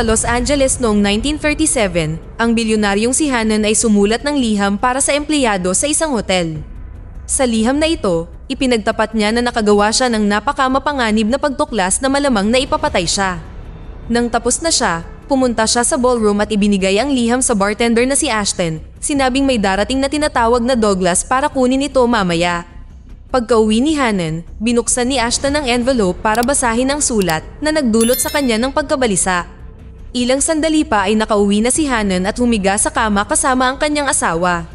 Sa Los Angeles noong 1937, ang bilyonaryong si Hannon ay sumulat ng liham para sa empleyado sa isang hotel. Sa liham na ito, ipinagtapat niya na nakagawa siya ng napakamapanganib na pagtuklas na malamang na ipapatay siya. Nang tapos na siya, pumunta siya sa ballroom at ibinigay ang liham sa bartender na si Ashton, sinabing may darating na tinatawag na Douglas para kunin ito mamaya. Pagka-uwi ni Hannon, binuksan ni Ashton ang envelope para basahin ang sulat na nagdulot sa kanya ng pagkabalisa. Ilang sandali pa ay nakauwi na si Hannon at humiga sa kama kasama ang kanyang asawa.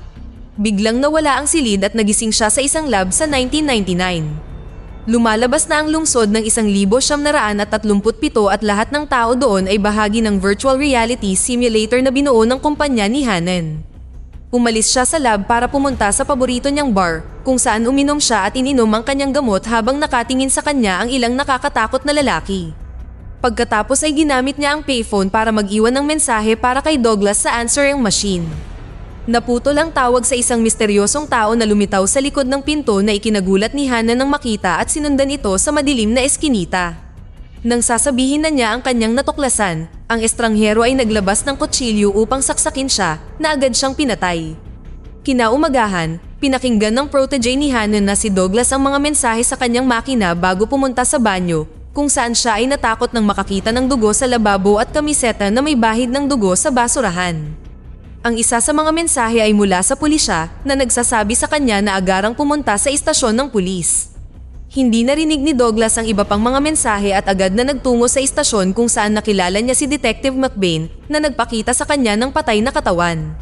Biglang nawala ang silid at nagising siya sa isang lab sa 1999. Lumalabas na ang lungsod ng 1,937 at lahat ng tao doon ay bahagi ng virtual reality simulator na binuo ng kumpanya ni Hannon. Umalis siya sa lab para pumunta sa paborito niyang bar, kung saan uminom siya at ininom ang kanyang gamot habang nakatingin sa kanya ang ilang nakakatakot na lalaki. Pagkatapos ay ginamit niya ang payphone para mag-iwan ng mensahe para kay Douglas sa answering machine. Naputol ang tawag sa isang misteryosong tao na lumitaw sa likod ng pinto na ikinagulat ni Hannon nang makita at sinundan ito sa madilim na eskinita. Nang sasabihin na niya ang kanyang natuklasan, ang estranghero ay naglabas ng kutsilyo upang saksakin siya na agad siyang pinatay. Kinaumagahan, pinakinggan ng protege ni Hannon na si Douglas ang mga mensahe sa kanyang makina bago pumunta sa banyo, kung saan siya ay natakot nang makakita ng dugo sa lababo at kamiseta na may bahid ng dugo sa basurahan. Ang isa sa mga mensahe ay mula sa pulisya na nagsasabi sa kanya na agarang pumunta sa istasyon ng pulis. Hindi narinig ni Douglas ang iba pang mga mensahe at agad na nagtungo sa istasyon kung saan nakilala niya si Detective McBain na nagpakita sa kanya ng patay na katawan.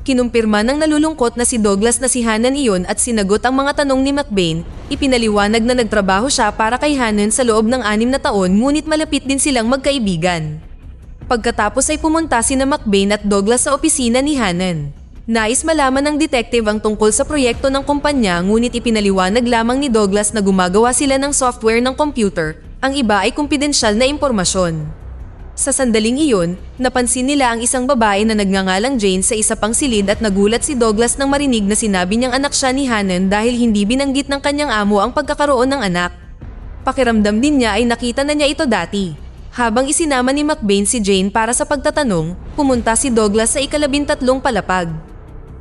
Kinumpirma ng nalulungkot na si Douglas na si Hannon iyon at sinagot ang mga tanong ni McBain. Ipinaliwanag na nagtrabaho siya para kay Hannon sa loob ng 6 na taon ngunit malapit din silang magkaibigan. Pagkatapos ay pumunta sina McBain at Douglas sa opisina ni Hannon. Nais malaman ng detective ang tungkol sa proyekto ng kumpanya ngunit ipinaliwanag lamang ni Douglas na gumagawa sila ng software ng computer, ang iba ay kumpidensyal na impormasyon. Sa sandaling iyon, napansin nila ang isang babae na nagngangalang Jane sa isa pang silid at nagulat si Douglas nang marinig na sinabi niyang anak siya ni Hannon dahil hindi binanggit ng kanyang amo ang pagkakaroon ng anak. Pakiramdam din niya ay nakita na niya ito dati. Habang isinama ni McBain si Jane para sa pagtatanong, pumunta si Douglas sa 13 palapag.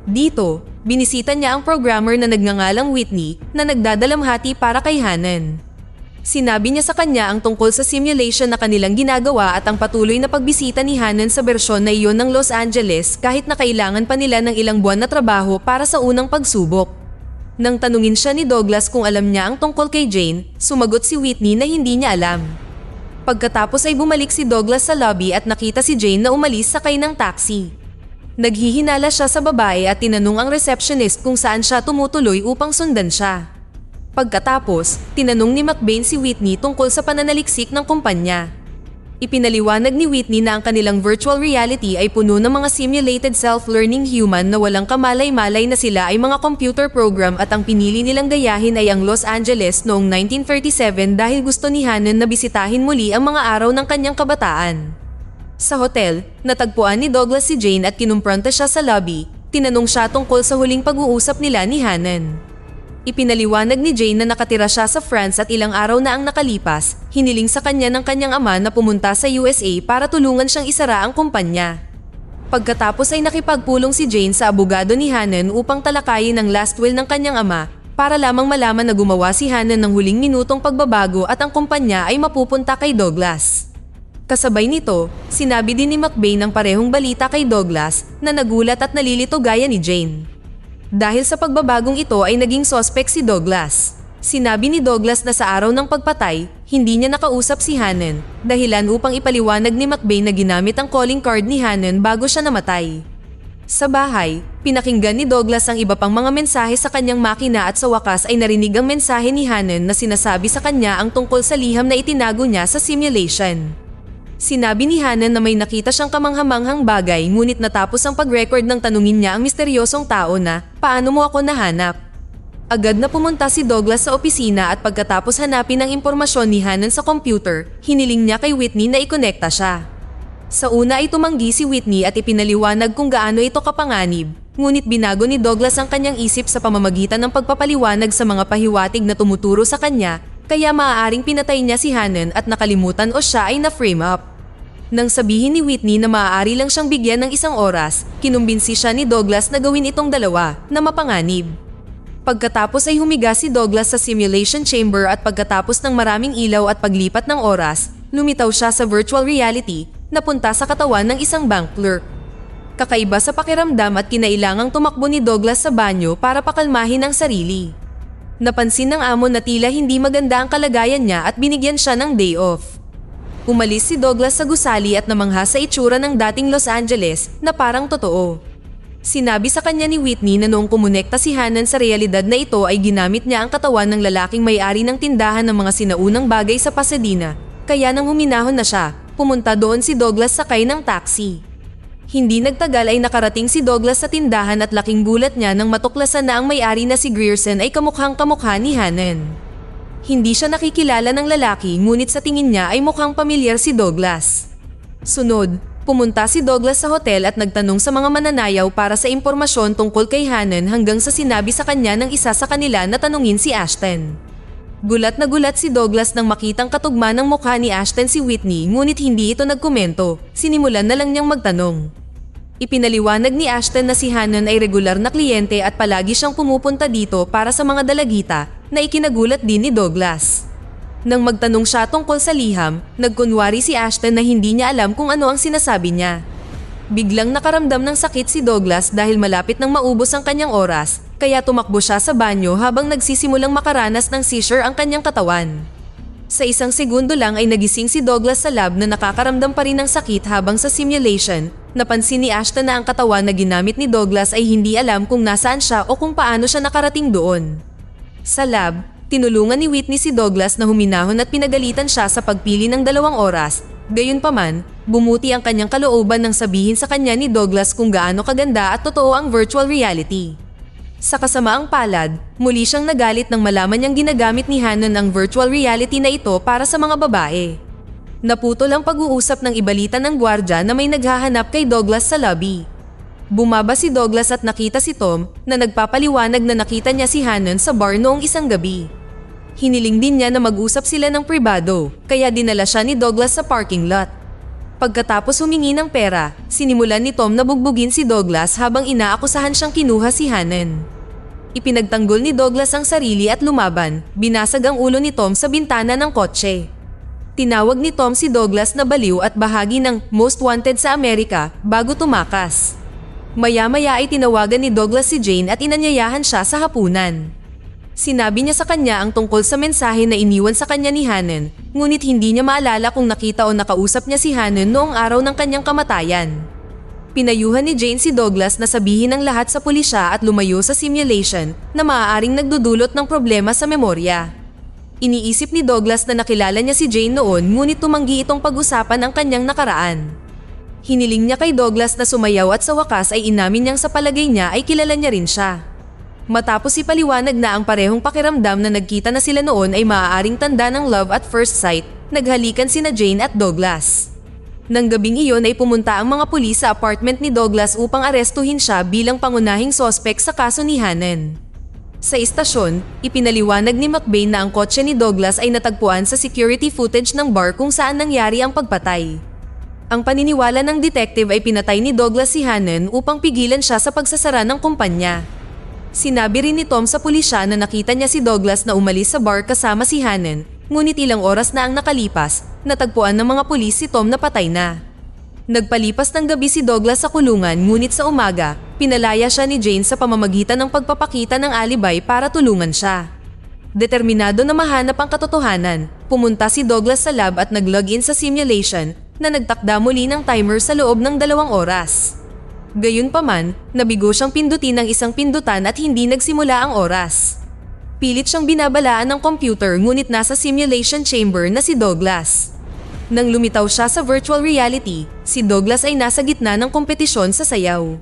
Dito, binisita niya ang programmer na nagngangalang Whitney na nagdadalamhati para kay Hannon. Sinabi niya sa kanya ang tungkol sa simulation na kanilang ginagawa at ang patuloy na pagbisita ni Hannon sa bersyon na iyon ng Los Angeles kahit na kailangan pa nila ng ilang buwan na trabaho para sa unang pagsubok. Nang tanungin siya ni Douglas kung alam niya ang tungkol kay Jane, sumagot si Whitney na hindi niya alam. Pagkatapos ay bumalik si Douglas sa lobby at nakita si Jane na umalis sakay ng taxi. Naghihinala siya sa babae at tinanong ang receptionist kung saan siya tumutuloy upang sundan siya. Pagkatapos, tinanong ni McBain si Whitney tungkol sa pananaliksik ng kumpanya. Ipinaliwanag ni Whitney na ang kanilang virtual reality ay puno ng mga simulated self-learning human na walang kamalay-malay na sila ay mga computer program at ang pinili nilang gayahin ay ang Los Angeles noong 1937 dahil gusto ni Hannon na bisitahin muli ang mga araw ng kanyang kabataan. Sa hotel, natagpuan ni Douglas si Jane at kinumpronta siya sa lobby. Tinanong siya tungkol sa huling pag-uusap nila ni Hannon. Ipinaliwanag ni Jane na nakatira siya sa France at ilang araw na ang nakalipas. Hiniling sa kanya ng kanyang ama na pumunta sa USA para tulungan siyang isara ang kumpanya. Pagkatapos ay nakipagpulong si Jane sa abogado ni Hannon upang talakayin ang last will ng kanyang ama para lamang malaman na gumawa si Hannon ng huling minutong pagbabago at ang kumpanya ay mapupunta kay Douglas. Kasabay nito, sinabi din ni McBain ang parehong balita kay Douglas na nagulat at nalilito gaya ni Jane. Dahil sa pagbabagong ito ay naging suspect si Douglas. Sinabi ni Douglas na sa araw ng pagpatay, hindi niya nakausap si Hannon, dahilan upang ipaliwanag ni McBain na ginamit ang calling card ni Hannon bago siya namatay. Sa bahay, pinakinggan ni Douglas ang iba pang mga mensahe sa kanyang makina at sa wakas ay narinig ang mensahe ni Hannon na sinasabi sa kanya ang tungkol sa liham na itinago niya sa simulation. Sinabi ni Hannon na may nakita siyang kamanghamanghang bagay ngunit natapos ang pag-record ng tanungin niya ang misteryosong tao na, "Paano mo ako nahanap?" Agad na pumunta si Douglas sa opisina at pagkatapos hanapin ang impormasyon ni Hannon sa computer, hiniling niya kay Whitney na ikonekta siya. Sa una ay tumanggi si Whitney at ipinaliwanag kung gaano ito kapanganib, ngunit binago ni Douglas ang kanyang isip sa pamamagitan ng pagpapaliwanag sa mga pahiwatig na tumuturo sa kanya. Kaya maaaring pinatay niya si Hannon at nakalimutan o siya ay na-frame up. Nang sabihin ni Whitney na maaari lang siyang bigyan ng 1 oras, kinumbinsi siya ni Douglas na gawin itong 2 na mapanganib. Pagkatapos ay humiga si Douglas sa simulation chamber at pagkatapos ng maraming ilaw at paglipat ng oras, lumitaw siya sa virtual reality na punta sa katawan ng isang bank clerk. Kakaiba sa pakiramdam at kinailangang tumakbo ni Douglas sa banyo para pakalmahin ang sarili. Napansin ng amo na tila hindi maganda ang kalagayan niya at binigyan siya ng day off. Umalis si Douglas sa gusali at namangha sa itsura ng dating Los Angeles na parang totoo. Sinabi sa kanya ni Whitney na noong kumonekta si Hannon sa realidad na ito ay ginamit niya ang katawan ng lalaking may-ari ng tindahan ng mga sinaunang bagay sa Pasadena, kaya nang huminahon na siya, pumunta doon si Douglas sakay ng taxi. Hindi nagtagal ay nakarating si Douglas sa tindahan at laking gulat niya nang matuklasan na ang may-ari na si Grierson ay kamukhang-kamukha ni Hannon. Hindi siya nakikilala ng lalaki ngunit sa tingin niya ay mukhang pamilyar si Douglas. Sunod, pumunta si Douglas sa hotel at nagtanong sa mga mananayaw para sa impormasyon tungkol kay Hannon hanggang sa sinabi sa kanya ng isa sa kanila na tanungin si Ashton. Gulat na gulat si Douglas nang makitang katugma ng mukha ni Ashton si Whitney ngunit hindi ito nagkomento, sinimulan na lang niyang magtanong. Ipinaliwanag ni Ashton na si Hannon ay regular na kliyente at palagi siyang pumupunta dito para sa mga dalagita na ikinagulat din ni Douglas. Nang magtanong siya tungkol sa liham, nagkunwari si Ashton na hindi niya alam kung ano ang sinasabi niya. Biglang nakaramdam ng sakit si Douglas dahil malapit nang maubos ang kanyang oras, kaya tumakbo siya sa banyo habang nagsisimulang makaranas ng seizure ang kanyang katawan. Sa 1 segundo lang ay nagising si Douglas sa lab na nakakaramdam pa rin ng sakit habang sa simulation. Napansin ni Ashton na ang katawan na ginamit ni Douglas ay hindi alam kung nasaan siya o kung paano siya nakarating doon. Sa lab, tinulungan ni Whitney si Douglas na huminahon at pinagalitan siya sa pagpili ng 2 oras. Gayunpaman, bumuti ang kanyang kalooban nang sabihin sa kanya ni Douglas kung gaano kaganda at totoo ang virtual reality. Sa kasamaang palad, muli siyang nagalit nang malaman niyang ginagamit ni Hannon ang virtual reality na ito para sa mga babae. Naputol ang pag-uusap ng ibalita ng gwardya na may naghahanap kay Douglas sa lobby. Bumaba si Douglas at nakita si Tom na nagpapaliwanag na nakita niya si Hannon sa bar noong isang gabi. Hiniling din niya na mag-usap sila ng pribado, kaya dinala siya ni Douglas sa parking lot. Pagkatapos humingi ng pera, sinimulan ni Tom na bugbugin si Douglas habang inaakusahan siyang kinuha si Hannon. Ipinagtanggol ni Douglas ang sarili at lumaban, binasag ang ulo ni Tom sa bintana ng kotse. Tinawag ni Tom si Douglas na baliw at bahagi ng Most Wanted sa Amerika bago tumakas. Maya-maya ay tinawagan ni Douglas si Jane at inanyayahan siya sa hapunan. Sinabi niya sa kanya ang tungkol sa mensahe na iniwan sa kanya ni Hannon, ngunit hindi niya maalala kung nakita o nakausap niya si Hannon noong araw ng kanyang kamatayan. Pinayuhan ni Jane si Douglas na sabihin ang lahat sa pulisya at lumayo sa simulation na maaaring nagdudulot ng problema sa memorya. Iniisip ni Douglas na nakilala niya si Jane noon ngunit tumanggi itong pag-usapan ang kanyang nakaraan. Hiniling niya kay Douglas na sumayaw at sa wakas ay inamin niyang sa palagay niya ay kilala niya rin siya. Matapos ipaliwanag na ang parehong pakiramdam na nagkita na sila noon ay maaaring tanda ng love at first sight, naghalikan sina Jane at Douglas. Nang gabing iyon ay pumunta ang mga pulis sa apartment ni Douglas upang arestuhin siya bilang pangunahing sospek sa kaso ni Hannon. Sa istasyon, ipinaliwanag ni McBain na ang kotse ni Douglas ay natagpuan sa security footage ng bar kung saan nangyari ang pagpatay. Ang paniniwala ng detective ay pinatay ni Douglas si Hannon upang pigilan siya sa pagsasara ng kumpanya. Sinabi rin ni Tom sa pulisya na nakita niya si Douglas na umalis sa bar kasama si Hannon, ngunit ilang oras na ang nakalipas, natagpuan ng mga pulis si Tom na patay na. Nagpalipas ng gabi si Douglas sa kulungan ngunit sa umaga, pinalaya siya ni Jane sa pamamagitan ng pagpapakita ng alibay para tulungan siya. Determinado na mahanap ang katotohanan, pumunta si Douglas sa lab at nag-login sa simulation na nagtakda muli ng timer sa loob ng 2 oras. Gayunpaman, nabigo siyang pindutin ng isang pindutan at hindi nagsimula ang oras. Pilit siyang binabalaan ng computer ngunit nasa simulation chamber na si Douglas. Nang lumitaw siya sa virtual reality, si Douglas ay nasa gitna ng kompetisyon sa sayaw.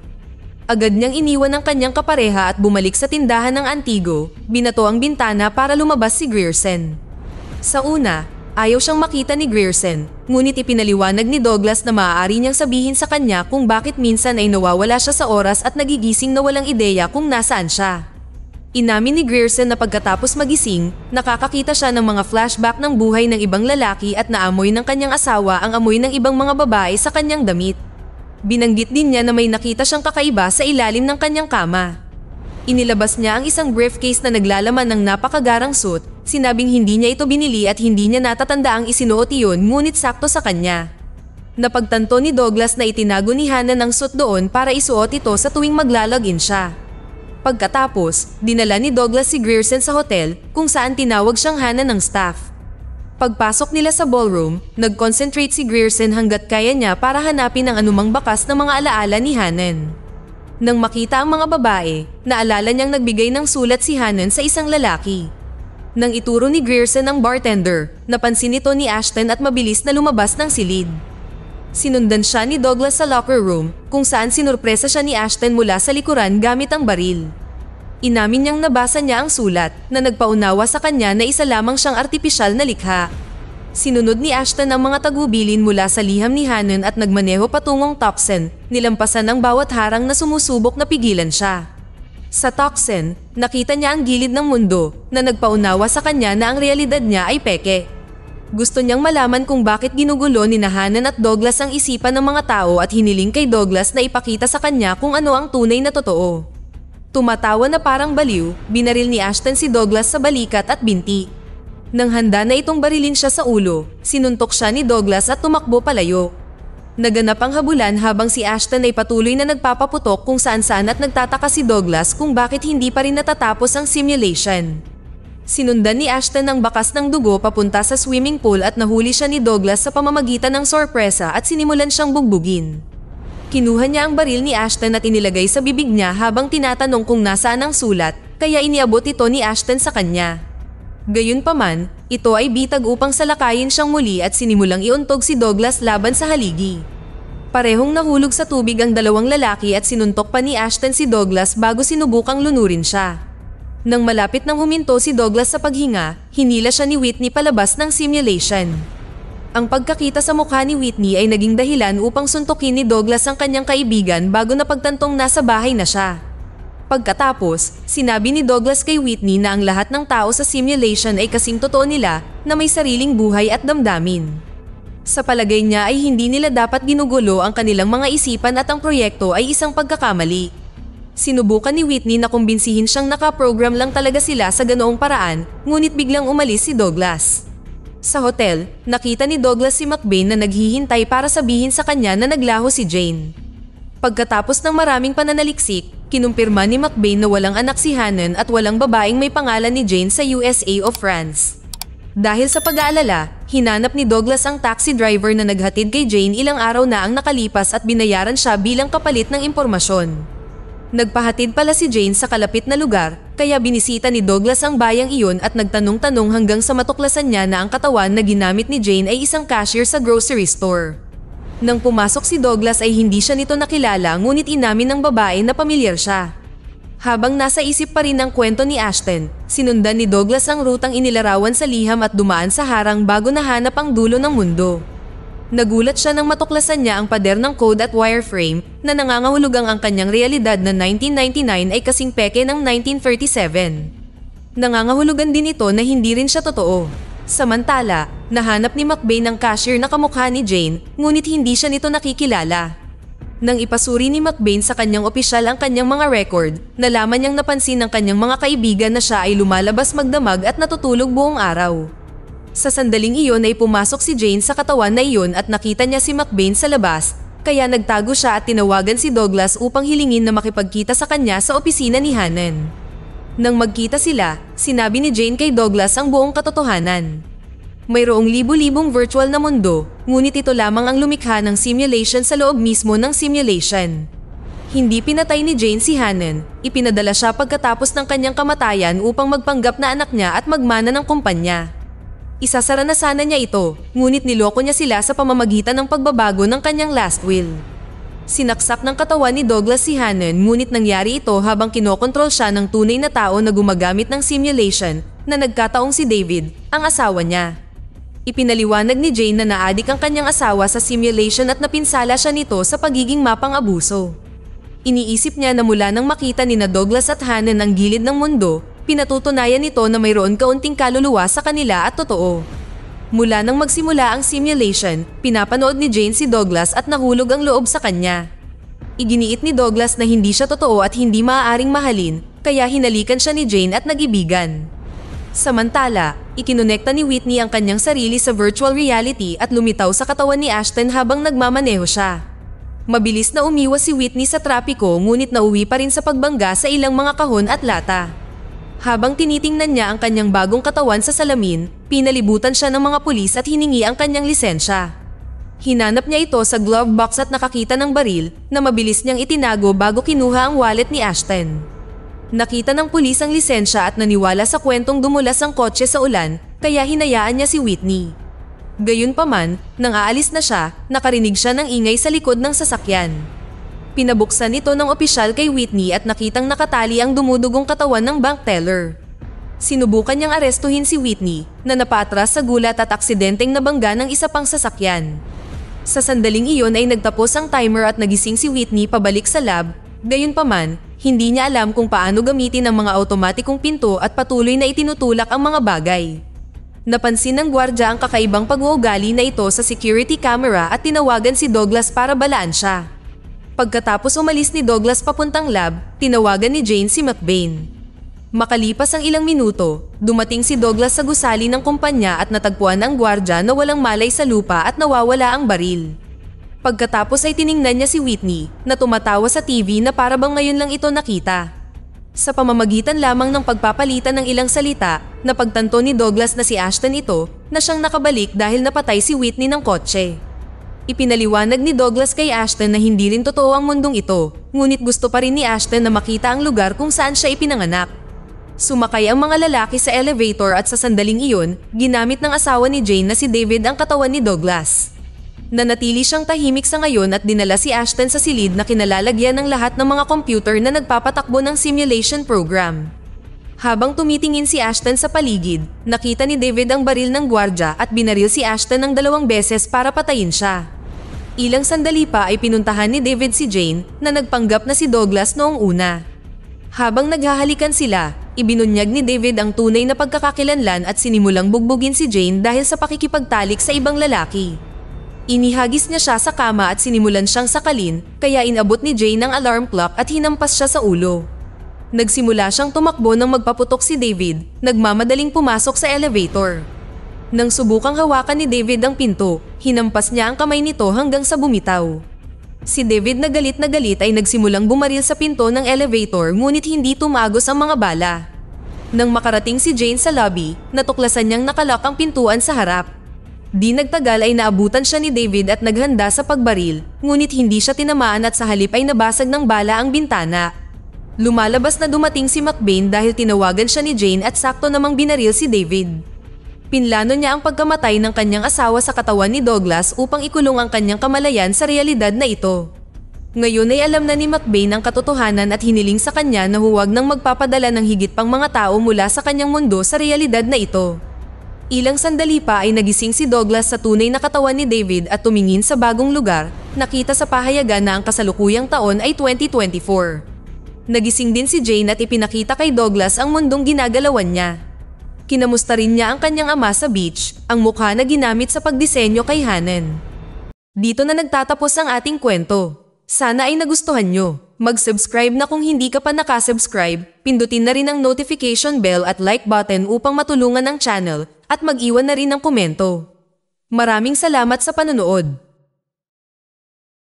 Agad niyang iniwan ang kanyang kapareha at bumalik sa tindahan ng Antigo, binato ang bintana para lumabas si Grierson. Sa una, ayaw siyang makita ni Grierson, ngunit ipinaliwanag ni Douglas na maaari niyang sabihin sa kanya kung bakit minsan ay nawawala siya sa oras at nagigising na walang ideya kung nasaan siya. Inamin ni Grierson na pagkatapos magising, nakakakita siya ng mga flashback ng buhay ng ibang lalaki at naamoy ng kanyang asawa ang amoy ng ibang mga babae sa kanyang damit. Binanggit din niya na may nakita siyang kakaiba sa ilalim ng kanyang kama. Inilabas niya ang isang briefcase na naglalaman ng napakagarang suit, sinabing hindi niya ito binili at hindi niya natatanda ang isinuot iyon ngunit sakto sa kanya. Napagtanto ni Douglas na itinago ni Hannah ng suit doon para isuot ito sa tuwing maglalagin siya. Pagkatapos, dinala ni Douglas si Grierson sa hotel kung saan tinawag siyang Hannah ng staff. Pagpasok nila sa ballroom, nag-concentrate si Grierson hanggat kaya niya para hanapin ang anumang bakas ng mga alaala ni Hannah. Nang makita ang mga babae, naalala niyang nagbigay ng sulat si Hannah sa isang lalaki. Nang ituro ni Grierson ang bartender, napansin ito ni Ashton at mabilis na lumabas ng silid. Sinundan siya ni Douglas sa locker room kung saan sinurpresa siya ni Ashton mula sa likuran gamit ang baril. Inamin niyang nabasa niya ang sulat na nagpaunawa sa kanya na isa lamang siyang artipisyal na likha. Sinunod ni Ashton ang mga tagubilin mula sa liham ni Hannah at nagmaneho patungong Tucson, nilampasan ang bawat harang na sumusubok na pigilan siya. Sa Tucson, nakita niya ang gilid ng mundo na nagpaunawa sa kanya na ang realidad niya ay peke. Gusto niyang malaman kung bakit ginugulo ni Hannah at Douglas ang isipan ng mga tao at hiniling kay Douglas na ipakita sa kanya kung ano ang tunay na totoo. Tumatawa na parang baliw, binaril ni Ashton si Douglas sa balikat at binti. Nang handa na itong barilin siya sa ulo, sinuntok siya ni Douglas at tumakbo palayo. Naganap ang habulan habang si Ashton ay patuloy na nagpapaputok kung saan-saan at nagtataka si Douglas kung bakit hindi pa rin natatapos ang simulation. Sinundan ni Ashton ang bakas ng dugo papunta sa swimming pool at nahuli siya ni Douglas sa pamamagitan ng sorpresa at sinimulan siyang bugbugin. Kinuha niya ang baril ni Ashton at inilagay sa bibig niya habang tinatanong kung nasaan ang sulat, kaya iniabot ito ni Ashton sa kanya. Gayunpaman, ito ay bitag upang salakayin siyang muli at sinimulang iuntog si Douglas laban sa haligi. Parehong nahulog sa tubig ang dalawang lalaki at sinuntok pa ni Ashton si Douglas bago sinubukang lunurin siya. Nang malapit nang huminto si Douglas sa paghinga, hinila siya ni Whitney palabas ng simulation. Ang pagkakita sa mukha ni Whitney ay naging dahilan upang suntukin ni Douglas ang kanyang kaibigan bago napagtantong nasa bahay na siya. Pagkatapos, sinabi ni Douglas kay Whitney na ang lahat ng tao sa simulation ay kasing totoo nila na may sariling buhay at damdamin. Sa palagay niya ay hindi nila dapat ginugulo ang kanilang mga isipan at ang proyekto ay isang pagkakamali. Sinubukan ni Whitney na kumbinsihin siyang nakaprogram lang talaga sila sa ganoong paraan, ngunit biglang umalis si Douglas. Sa hotel, nakita ni Douglas si McBain na naghihintay para sabihin sa kanya na naglaho si Jane. Pagkatapos ng maraming pananaliksik, kinumpirma ni McBain na walang anak si Hannah at walang babaeng may pangalan ni Jane sa USA o France. Dahil sa pag-aalala, hinanap ni Douglas ang taxi driver na naghatid kay Jane ilang araw na ang nakalipas at binayaran siya bilang kapalit ng impormasyon. Nagpahatid pala si Jane sa kalapit na lugar, kaya binisita ni Douglas ang bayang iyon at nagtanong-tanong hanggang sa matuklasan niya na ang katawan na ginamit ni Jane ay isang cashier sa grocery store. Nang pumasok si Douglas ay hindi siya nito nakilala ngunit inamin ng babae na pamilyar siya. Habang nasa isip pa rin ang kwento ni Ashton, sinundan ni Douglas ang rutang inilarawan sa liham at dumaan sa harang bago nahanap ang dulo ng mundo. Nagulat siya nang matuklasan niya ang pader ng code at wireframe na nangangahulugang ang kanyang realidad na 1999 ay kasing peke ng 1937. Nangangahulugan din ito na hindi rin siya totoo. Samantala, nahanap ni McBain ang cashier na kamukha ni Jane, ngunit hindi siya nito nakikilala. Nang ipasuri ni McBain sa kanyang opisyal ang kanyang mga record, nalaman niyang napansin ng kanyang mga kaibigan na siya ay lumalabas magdamag at natutulog buong araw. Sa sandaling iyon ay pumasok si Jane sa katawan na iyon at nakita niya si McBain sa labas, kaya nagtago siya at tinawagan si Douglas upang hilingin na makipagkita sa kanya sa opisina ni Hannah. Nang magkita sila, sinabi ni Jane kay Douglas ang buong katotohanan. Mayroong libu-libong virtual na mundo, ngunit ito lamang ang lumikha ng simulation sa loob mismo ng simulation. Hindi pinatay ni Jane si Hannah, ipinadala siya pagkatapos ng kanyang kamatayan upang magpanggap na anak niya at magmana ng kumpanya. Isasara na sana niya ito, ngunit niloko niya sila sa pamamagitan ng pagbabago ng kanyang last will. Sinaksak ng katawan ni Douglas si Hannah ngunit nangyari ito habang kinokontrol siya ng tunay na tao na gumagamit ng simulation na nagkataong si David, ang asawa niya. Ipinaliwanag ni Jane na naadik ang kanyang asawa sa simulation at napinsala siya nito sa pagiging mapang-abuso. Iniisip niya na mula nang makita ni Douglas at Hanan ang gilid ng mundo, pinatutunayan nito na mayroon kaunting kaluluwa sa kanila at totoo. Mula nang magsimula ang simulation, pinapanood ni Jane si Douglas at nahulog ang loob sa kanya. Iginiit ni Douglas na hindi siya totoo at hindi maaaring mahalin, kaya hinalikan siya ni Jane at nagibigan. Samantala, ikinonekta ni Whitney ang kanyang sarili sa virtual reality at lumitaw sa katawan ni Ashton habang nagmamaneho siya. Mabilis na umiwas si Whitney sa trapiko ngunit nauwi pa rin sa pagbangga sa ilang mga kahon at lata. Habang tinitingnan niya ang kanyang bagong katawan sa salamin, pinalibutan siya ng mga pulis at hiningi ang kanyang lisensya. Hinanap niya ito sa glove box at nakakita ng baril na mabilis niyang itinago bago kinuha ang wallet ni Ashton. Nakita ng pulis ang lisensya at naniwala sa kwentong dumulas ang kotse sa ulan, kaya hinayaan niya si Whitney. Gayunpaman, nang aalis na siya, nakarinig siya ng ingay sa likod ng sasakyan. Pinabuksan ito ng opisyal kay Whitney at nakitang nakatali ang dumudugong katawan ng bank teller. Sinubukan niyang arestuhin si Whitney na napaatras sa gulat at aksidenteng nabangga ng isa pang sasakyan. Sa sandaling iyon ay nagtapos ang timer at nagising si Whitney pabalik sa lab, gayunpaman, hindi niya alam kung paano gamitin ang mga automatikong pinto at patuloy na itinutulak ang mga bagay. Napansin ng gwardya ang kakaibang pag-uugali na ito sa security camera at tinawagan si Douglas para balaan siya. Pagkatapos umalis ni Douglas papuntang lab, tinawagan ni Jane si McBain. Makalipas ang ilang minuto, dumating si Douglas sa gusali ng kumpanya at natagpuan ang gwardya na walang malay sa lupa at nawawala ang baril. Pagkatapos ay tiningnan niya si Whitney na tumatawa sa TV na para bang ngayon lang ito nakita. Sa pamamagitan lamang ng pagpapalitan ng ilang salita, napagtanto ni Douglas na si Ashton ito na siyang nakabalik dahil napatay si Whitney ng kotse. Ipinaliwanag ni Douglas kay Ashton na hindi rin totoo ang mundong ito, ngunit gusto pa rin ni Ashton na makita ang lugar kung saan siya ipinanganak. Sumakay ang mga lalaki sa elevator at sa sandaling iyon, ginamit ng asawa ni Jane na si David ang katawan ni Douglas. Nanatili siyang tahimik sa ngayon at dinala si Ashton sa silid na kinalalagyan ng lahat ng mga computer na nagpapatakbo ng simulation program. Habang tumitingin si Ashton sa paligid, nakita ni David ang baril ng gwardya at binaril si Ashton ng 2 beses para patayin siya. Ilang sandali pa ay pinuntahan ni David si Jane na nagpanggap na si Douglas noong una. Habang naghahalikan sila, ibinunyag ni David ang tunay na pagkakakilanlan at sinimulang bugbugin si Jane dahil sa pakikipagtalik sa ibang lalaki. Inihagis niya siya sa kama at sinimulan siyang sakalin, kaya inabot ni Jane ang alarm clock at hinampas siya sa ulo. Nagsimula siyang tumakbo nang magpaputok si David, nagmamadaling pumasok sa elevator. Nang subukang hawakan ni David ang pinto, hinampas niya ang kamay nito hanggang sa bumitaw. Si David na galit ay nagsimulang bumaril sa pinto ng elevator ngunit hindi tumagos ang mga bala. Nang makarating si Jane sa lobby, natuklasan niyang nakalak ang pintuan sa harap. Di nagtagal ay naabutan siya ni David at naghanda sa pagbaril, ngunit hindi siya tinamaan at sa halip ay nabasag ng bala ang bintana. Lumalabas na dumating si McBain dahil tinawagan siya ni Jane at sakto namang binaril si David. Pinlano niya ang pagkamatay ng kanyang asawa sa katawan ni Douglas upang ikulong ang kanyang kamalayan sa realidad na ito. Ngayon ay alam na ni McBain ang katotohanan at hiniling sa kanya na huwag nang magpapadala ng higit pang mga tao mula sa kanyang mundo sa realidad na ito. Ilang sandali pa ay nagising si Douglas sa tunay na katawan ni David at tumingin sa bagong lugar, nakita sa pahayagan na ang kasalukuyang taon ay 2024. Nagising din si Jane at ipinakita kay Douglas ang mundong ginagalawan niya. Kinamusta rin niya ang kanyang ama sa beach, ang mukha na ginamit sa pagdisenyo kay Hanan. Dito na nagtatapos ang ating kwento. Sana ay nagustuhan nyo. Mag-subscribe na kung hindi ka pa nakasubscribe, pindutin na rin ang notification bell at like button upang matulungan ang channel at mag-iwan na rin ng komento. Maraming salamat sa panonood.